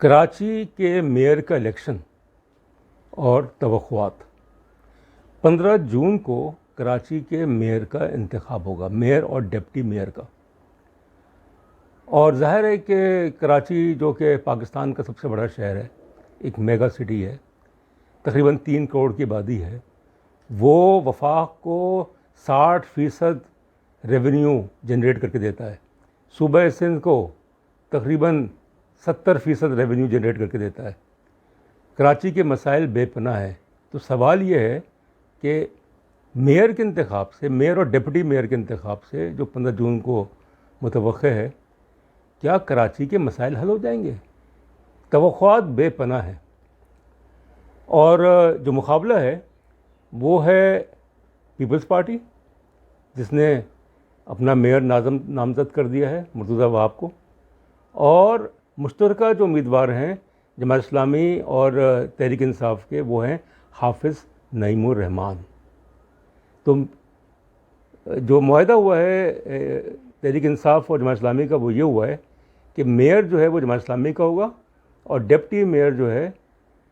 کراچی کے میئر کا الیکشن اور توقعات 15 جون کو کراچی کے میئر کا انتخاب ہوگا، میئر اور ڈپٹی میئر کا۔ اور ظاہر ہے کہ کراچی جو کہ پاکستان کا سب سے بڑا شہر ہے، ایک میگا سٹی ہے، تقریباً 3 کروڑ کی آبادی ہے، وہ وفاق کو 60% ریونیو جنریٹ کر کے دیتا ہے، صوبہ سندھ کو تقریباً 70% ریونیو جنریٹ کر کے دیتا ہے۔ کراچی کے مسائل بے پناہ ہیں، تو سوال یہ ہے کہ میئر کے انتخاب سے، میئر اور ڈپٹی میئر کے انتخاب سے جو 15 جون کو متوقع ہے، کیا کراچی کے مسائل حل ہو جائیں گے؟ توقعات بے پناہ ہیں، اور جو مقابلہ ہے وہ ہے پیپلز پارٹی، جس نے اپنا میئر نامزد کر دیا ہے مرتضیٰ وہاب کو، اور مشترکہ جو امیدوار ہیں جماعت اسلامی اور تحریک انصاف کے، وہ ہیں حافظ نعیم الرحمان۔ تو جو معاہدہ ہوا ہے تحریک انصاف اور جماعت اسلامی کا، وہ یہ ہوا ہے کہ میئر جو ہے وہ جماعت اسلامی کا ہوگا اور ڈپٹی میئر جو ہے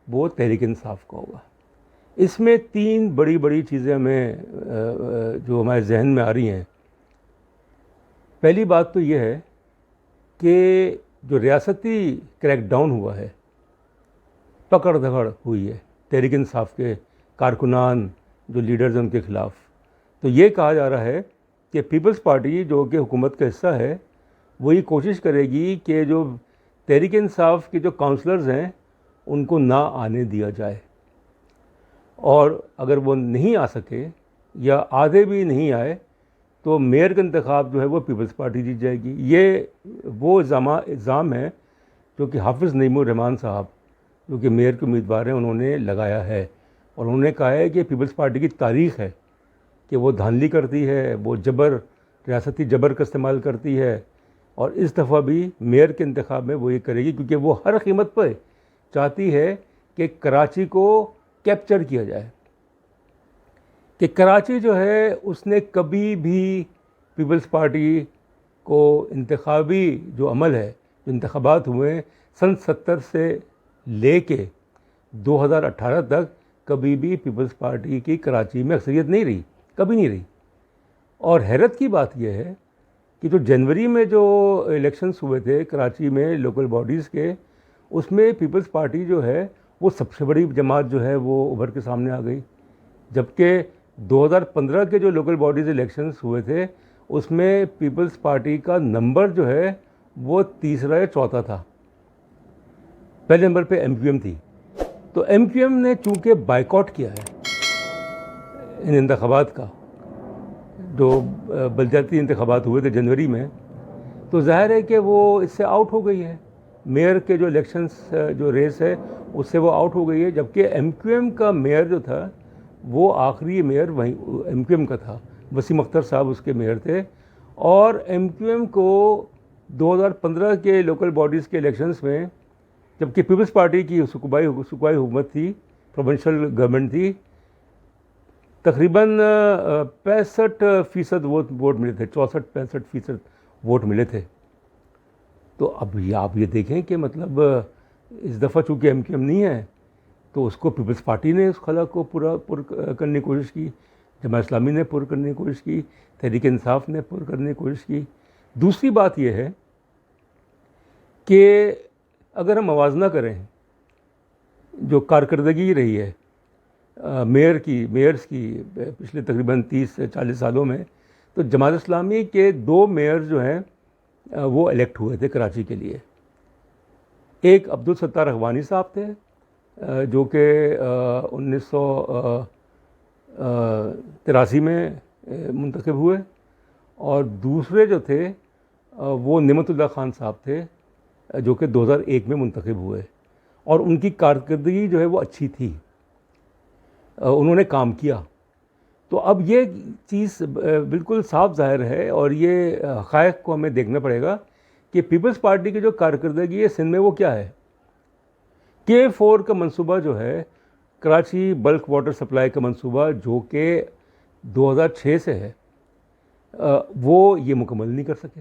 وہ تحریک انصاف کا ہوگا۔ اس میں 3 بڑی چیزیں ہمیں جو ہمارے ذہن میں آ رہی ہیں۔ پہلی بات تو یہ ہے کہ جو ریاستی کریک ڈاؤن ہوا ہے، پکڑ دھکڑ ہوئی ہے تحریک انصاف کے کارکنان، جو لیڈرز ہیں ان کے خلاف، تو یہ کہا جا رہا ہے کہ پیپلز پارٹی جو کہ حکومت کا حصہ ہے، وہ یہ کوشش کرے گی کہ جو تحریک انصاف کے جو کاؤنسلرز ہیں ان کو نہ آنے دیا جائے، اور اگر وہ نہیں آ سکے یا آدھے بھی نہیں آئے تو میئر کا انتخاب جو ہے وہ پیپلز پارٹی جیت جائے گی۔ یہ وہ الزام ہے جو کہ حافظ نعیم الرحمان صاحب، جو کہ میئر کے امیدوار ہیں، انہوں نے لگایا ہے، اور انہوں نے کہا ہے کہ پیپلز پارٹی کی تاریخ ہے کہ وہ دھاندلی کرتی ہے، وہ ریاستی جبر کا استعمال کرتی ہے، اور اس دفعہ بھی میئر کے انتخاب میں وہ یہ کرے گی، کیونکہ وہ ہر قیمت پہ چاہتی ہے کہ کراچی کو کیپچر کیا جائے، کہ کراچی جو ہے اس نے کبھی بھی پیپلز پارٹی کو انتخابی جو عمل ہے، جو انتخابات ہوئے سن 70 سے لے کے 2018 تک، کبھی بھی پیپلز پارٹی کی کراچی میں اکثریت نہیں رہی، کبھی نہیں رہی۔ اور حیرت کی بات یہ ہے کہ جو جنوری میں جو الیکشنز ہوئے تھے کراچی میں لوکل باڈیز کے، اس میں پیپلز پارٹی جو ہے وہ سب سے بڑی جماعت جو ہے وہ ابھر کے سامنے آ گئی، جبکہ 2015 کے جو لوکل باڈیز الیکشنز ہوئے تھے اس میں پیپلز پارٹی کا نمبر جو ہے وہ تیسرا یا چوتھا تھا، پہلے نمبر پہ ایم کیو ایم تھی۔ تو ایم کیو ایم نے چونکہ بائیکاٹ کیا ہے ان انتخابات کا، جو بلدیاتی انتخابات ہوئے تھے جنوری میں، تو ظاہر ہے کہ وہ اس سے آؤٹ ہو گئی ہے، میئر کے جو الیکشنز جو ریس ہے اس سے وہ آؤٹ ہو گئی ہے، جبکہ ایم کیو ایم کا میئر جو تھا وہ آخری میئر وہیں ایم کیو ایم کا تھا، وسیم اختر صاحب اس کے میئر تھے، اور ایم کیو ایم کو 2015 کے لوکل باڈیز کے الیکشنز میں، جبکہ پیپلز پارٹی کی صوبائی حکومت تھی، پروونشل گورنمنٹ تھی، تقریباً 65% ووٹ ملے تھے، 64-65% ووٹ ملے تھے۔ تو اب آپ یہ دیکھیں کہ مطلب اس دفعہ چونکہ ایم کیو ایم نہیں ہے تو اس کو پیپلز پارٹی نے اس خلا کو پر کرنے کی کوشش کی، جماعت اسلامی نے پر کرنے کی کوشش کی، تحریک انصاف نے پر کرنے کی کوشش کی۔ دوسری بات یہ ہے کہ اگر ہم موازنہ کریں جو کارکردگی رہی ہے میئرز کی پچھلے تقریباً 30 سے 40 سالوں میں، تو جماعت اسلامی کے 2 میئر جو ہیں وہ الیکٹ ہوئے تھے کراچی کے لیے۔ ایک عبدالستار اخوانی صاحب تھے جو کہ 1983 میں منتخب ہوئے، اور دوسرے جو تھے وہ نعمت اللہ خان صاحب تھے جو کہ 2001 میں منتخب ہوئے، اور ان کی کارکردگی جو ہے وہ اچھی تھی، انہوں نے کام کیا۔ تو اب یہ چیز بالکل صاف ظاہر ہے، اور یہ حقائق کو ہمیں دیکھنا پڑے گا کہ پیپلز پارٹی کی جو کارکردگی ہے سندھ میں وہ کیا ہے۔ K4 کا منصوبہ جو ہے، کراچی بلک واٹر سپلائی کا منصوبہ، جو کہ 2006 سے ہے، وہ یہ مکمل نہیں کر سکے۔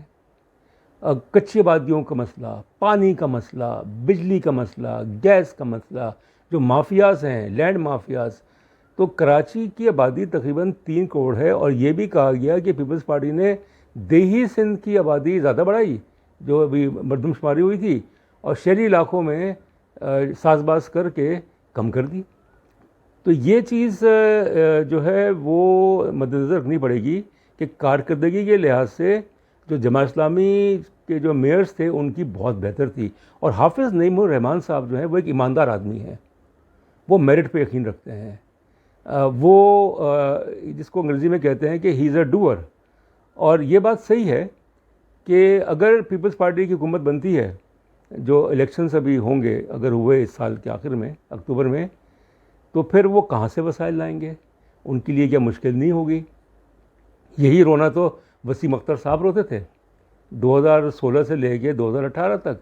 کچی آبادیوں کا مسئلہ، پانی کا مسئلہ، بجلی کا مسئلہ، گیس کا مسئلہ، جو مافیاز ہیں، لینڈ مافیاز. تو کراچی کی آبادی تقریباً 3 کروڑ ہے، اور یہ بھی کہا گیا کہ پیپلز پارٹی نے دیہی سندھ کی آبادی زیادہ بڑھائی جو ابھی مردم شماری ہوئی تھی، اور شہری علاقوں میں ساز باز کر کے کم کر دی. تو یہ چیز جو ہے وہ مد نظر رکھنی پڑے گی کہ کارکردگی کے لحاظ سے جو جماعت اسلامی کے جو میئرز تھے ان کی بہت بہتر تھی. اور حافظ نعیم الرحمان صاحب جو ہیں وہ ایک ایماندار آدمی ہیں، وہ میرٹ پہ یقین رکھتے ہیں. وہ جس کو انگریزی میں کہتے ہیں کہ ہی از اے ڈوئر. اور یہ بات صحیح ہے کہ اگر پیپلز پارٹی کی حکومت بنتی ہے، جو الیکشنز ابھی ہوں گے اگر ہوئے اس سال کے آخر میں اکتوبر میں، تو پھر وہ کہاں سے وسائل لائیں گے؟ ان کے لیے کیا مشکل نہیں ہوگی؟ یہی رونا تو وسیم اختر صاحب روتے تھے 2016 سے لے کے 2018 تک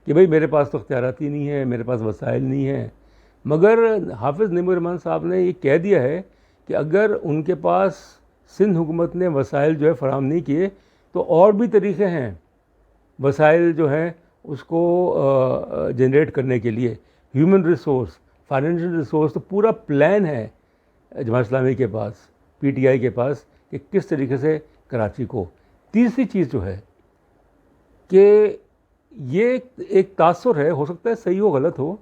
کہ بھئی میرے پاس تو اختیارات ہی نہیں ہے، میرے پاس وسائل نہیں ہیں. مگر حافظ نعیم الرحمان صاحب نے یہ کہہ دیا ہے کہ اگر ان کے پاس سندھ حکومت نے وسائل جو ہے فراہم نہیں کیے تو اور بھی طریقے ہیں وسائل جو ہیں اس کو جنریٹ کرنے کے لیے. ہیومن ریسورس، فائنینشیل ریسورس، تو پورا پلان ہے جماعت اسلامی کے پاس، پی ٹی آئی کے پاس کہ کس طریقے سے کراچی کو. تیسری چیز جو ہے کہ یہ ایک تاثر ہے، ہو سکتا ہے صحیح ہو غلط ہو،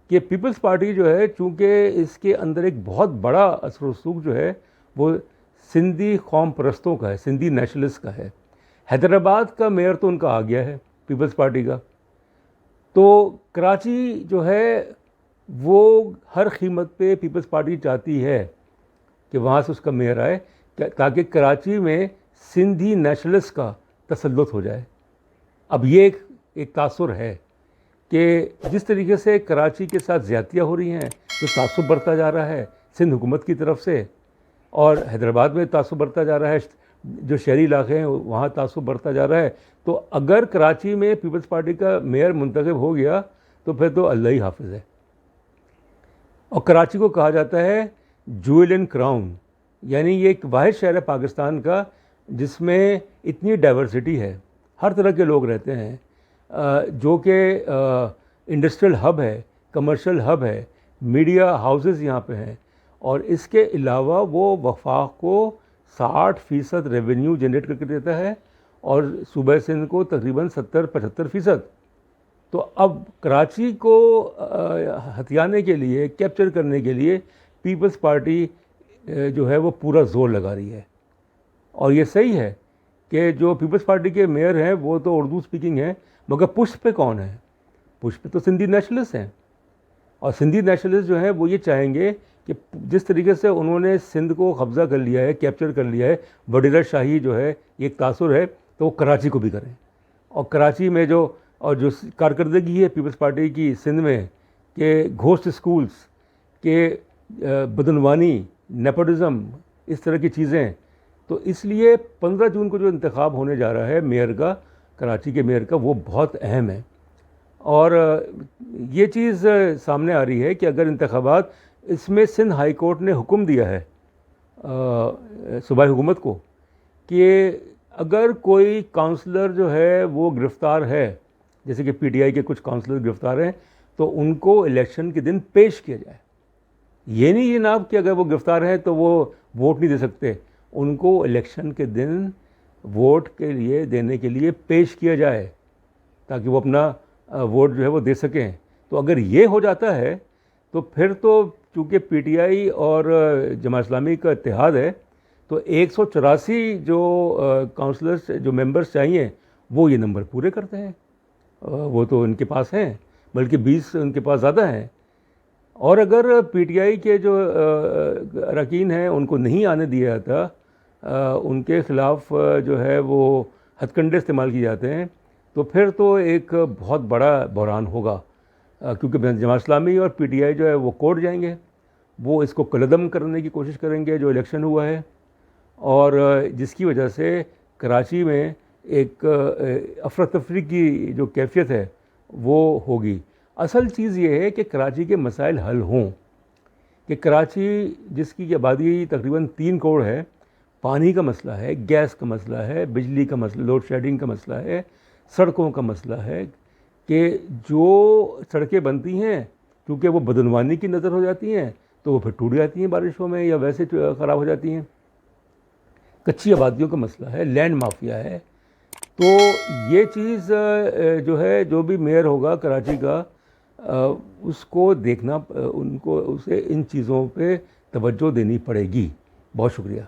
کہ پیپلز پارٹی جو ہے چونکہ اس کے اندر ایک بہت بڑا اثر و رسوخ جو ہے وہ سندھی قوم پرستوں کا ہے، سندھی نیشنلسٹ کا ہے. حیدرآباد کا میئر تو ان کا آ گیا ہے پیپلز پارٹی کا. تو کراچی جو ہے وہ ہر قیمت پہ پیپلز پارٹی چاہتی ہے کہ وہاں سے اس کا میئر آئے تاکہ کراچی میں سندھی نیشنلسٹ کا تسلط ہو جائے. اب یہ ایک تاثر ہے کہ جس طریقے سے کراچی کے ساتھ زیادتیاں ہو رہی ہیں تو تعصب بڑھتا جا رہا ہے سندھ حکومت کی طرف سے، اور حیدرآباد میں تعصب بڑھتا جا رہا ہے، جو شہری علاقے ہیں وہاں تعصب بڑھتا جا رہا ہے. تو اگر کراچی میں پیپلز پارٹی کا میئر منتخب ہو گیا تو پھر تو اللہ ہی حافظ ہے. اور کراچی کو کہا جاتا ہے جویل اینڈ کراؤن، یعنی یہ ایک واحد شہر ہے پاکستان کا جس میں اتنی ڈائیورسٹی ہے، ہر طرح کے لوگ رہتے ہیں، جو کہ انڈسٹریل ہب ہے، کمرشل ہب ہے، میڈیا ہاؤسز یہاں پہ ہیں. اور اس کے علاوہ وہ وفاق کو 60% ریونیو جنریٹ کر کے دیتا ہے اور صوبہ سندھ کو تقریباً 70-75%. تو اب کراچی کو ہتھیانے کے لیے، کیپچر کرنے کے لیے پیپلز پارٹی جو ہے وہ پورا زور لگا رہی ہے. اور یہ صحیح ہے کہ جو پیپلز پارٹی کے میئر ہیں وہ تو اردو سپیکنگ ہیں، مگر پشت پہ کون ہے؟ پشت پہ تو سندھی نیشنلسٹ ہیں. اور سندھی نیشنلسٹ جو ہیں وہ یہ چاہیں گے کہ جس طریقے سے انہوں نے سندھ کو قبضہ کر لیا ہے، کیپچر کر لیا ہے، وڈیرا شاہی جو ہے یہ ایک تاثر ہے، تو وہ کراچی کو بھی کریں. اور کراچی میں جو کارکردگی ہے پیپلز پارٹی کی سندھ میں کہ گھوسٹ اسکولز، کہ بدعنوانی، نیپوٹزم، اس طرح کی چیزیں، تو اس لیے 15 جون کو جو انتخاب ہونے جا رہا ہے میئر کا، کراچی کے میئر کا، وہ بہت اہم ہے. اور یہ چیز سامنے آ رہی ہے کہ اگر انتخابات، اس میں سندھ ہائی کورٹ نے حکم دیا ہے صوبائی حکومت کو کہ اگر کوئی کاؤنسلر جو ہے وہ گرفتار ہے، جیسے کہ پی ٹی آئی کے کچھ کاؤنسلر گرفتار ہیں، تو ان کو الیکشن کے دن پیش کیا جائے. یہ نہیں جناب کہ اگر وہ گرفتار ہیں تو وہ ووٹ نہیں دے سکتے، ان کو الیکشن کے دن ووٹ کے لیے دینے کے لیے پیش کیا جائے تاکہ وہ اپنا ووٹ جو ہے وہ دے سکیں. تو اگر یہ ہو جاتا ہے تو پھر تو چونکہ پی ٹی آئی اور جماعت اسلامی کا اتحاد ہے تو 184 جو کاؤنسلرس، جو ممبرس چاہیے وہ یہ نمبر پورے کرتے ہیں. وہ تو ان کے پاس ہیں، بلکہ 20 ان کے پاس زیادہ ہیں. اور اگر پی ٹی آئی کے جو اراکین ہیں ان کو نہیں آنے دیا جاتا، ان کے خلاف جو ہے وہ ہتھ کنڈے استعمال کیے جاتے ہیں، تو پھر تو ایک بہت بڑا بحران ہوگا. کیونکہ جماعت اسلامی اور پی ٹی آئی جو ہے وہ کورٹ جائیں گے، وہ اس کو کلعدم کرنے کی کوشش کریں گے جو الیکشن ہوا ہے، اور جس کی وجہ سے کراچی میں ایک افراتفری کی جو کیفیت ہے وہ ہوگی. اصل چیز یہ ہے کہ کراچی کے مسائل حل ہوں، کہ کراچی جس کی آبادی تقریباً 3 کروڑ ہے، پانی کا مسئلہ ہے، گیس کا مسئلہ ہے، بجلی کا مسئلہ، لوڈ شیڈنگ کا مسئلہ ہے، سڑکوں کا مسئلہ ہے کہ جو سڑکیں بنتی ہیں کیونکہ وہ بدعنوانی کی نظر ہو جاتی ہیں تو وہ پھر ٹوٹ جاتی ہیں بارشوں میں یا ویسے خراب ہو جاتی ہیں. کچی آبادیوں کا مسئلہ ہے, لینڈ مافیا ہے. تو یہ چیز جو ہے, جو بھی میئر ہوگا کراچی کا, اس کو دیکھنا, اسے ان چیزوں پہ توجہ دینی پڑے گی. بہت شکریہ.